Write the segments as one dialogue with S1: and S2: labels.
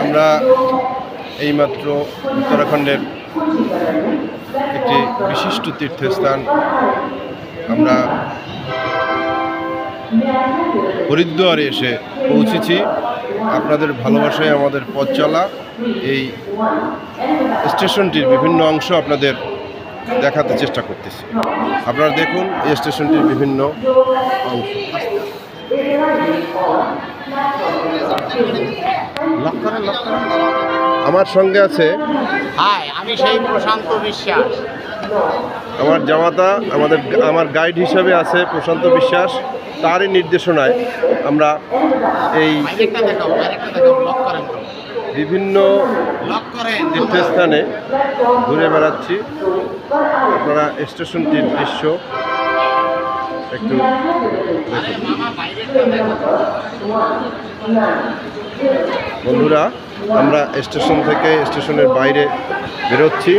S1: আমরা এইমাত্র উত্তরাখণ্ডের একটি বিশিষ্ট তীর্থস্থান আমরা হরিদ্বারে এসে পৌঁছেছি। আপনাদের ভালোবাসায় আমাদের পথ চলা এই স্টেশনটির বিভিন্ন অংশ আপনাদের দেখাতে চেষ্টা করতেছি। আপনারা দেখুন এই স্টেশনটির বিভিন্ন অংশ। আমার সঙ্গে আছে
S2: আমি সেই প্রশান্ত বিশ্বাস।
S1: আমার জামাতা আমার গাইড হিসাবে আছে প্রশান্ত বিশ্বাস। তারই নির্দেশনায় আমরা এই বিভিন্ন তীর্থস্থানে ঘুরে বেড়াচ্ছি। আপনারা স্টেশনটির দৃশ্য একটু বন্ধুরা, আমরা স্টেশনের বাইরে বেরোচ্ছি।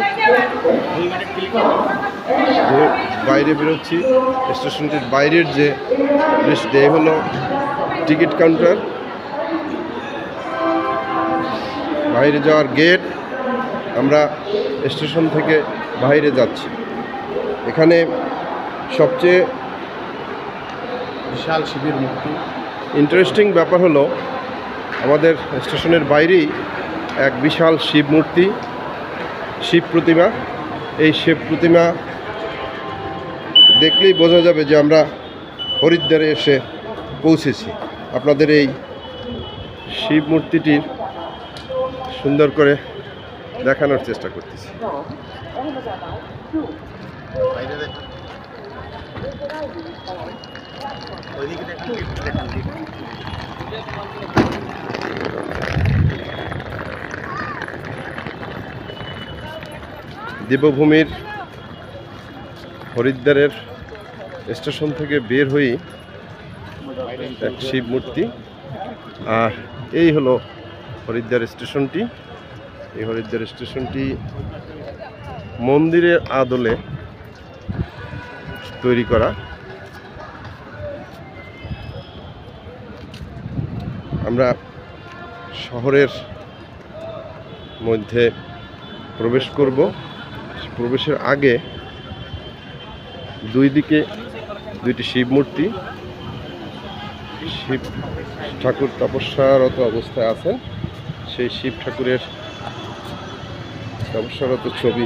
S1: স্টেশনটির বাইরের যে দৃশ্য হলো টিকিট কাউন্টার, বাইরে যাওয়ার গেট। আমরা স্টেশন থেকে বাইরে যাচ্ছি। এখানে সবচেয়ে
S2: বিশাল শিবের মূর্তি।
S1: ইন্টারেস্টিং ব্যাপার হলো আমাদের স্টেশনের বাইরেই এক বিশাল শিব মূর্তি, শিব প্রতিমা। এই শিব প্রতিমা দেখলেই বোঝা যাবে যে আমরা হরিদ্বারে এসে পৌঁছেছি। আপনাদের এই শিব মূর্তিটির সুন্দর করে দেখানোর চেষ্টা করতেছি। দেবভূমির হরিদ্বারের স্টেশন থেকে বের হয়েই এক শিব মূর্তি। আর এই হলো হরিদ্বার স্টেশনটি। এই হরিদ্বার স্টেশনটি মন্দিরের আদলে তৈরি করা। আমরা শহরের মধ্যে প্রবেশ করব। প্রবেশের আগে দুই দিকে দুইটি শিব মূর্তি, শিব ঠাকুর তপস্যারত অবস্থায় আছেন। সেই শিব ঠাকুরের তপস্যারত ছবি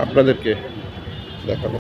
S1: আপনাদেরকে দেখাবো।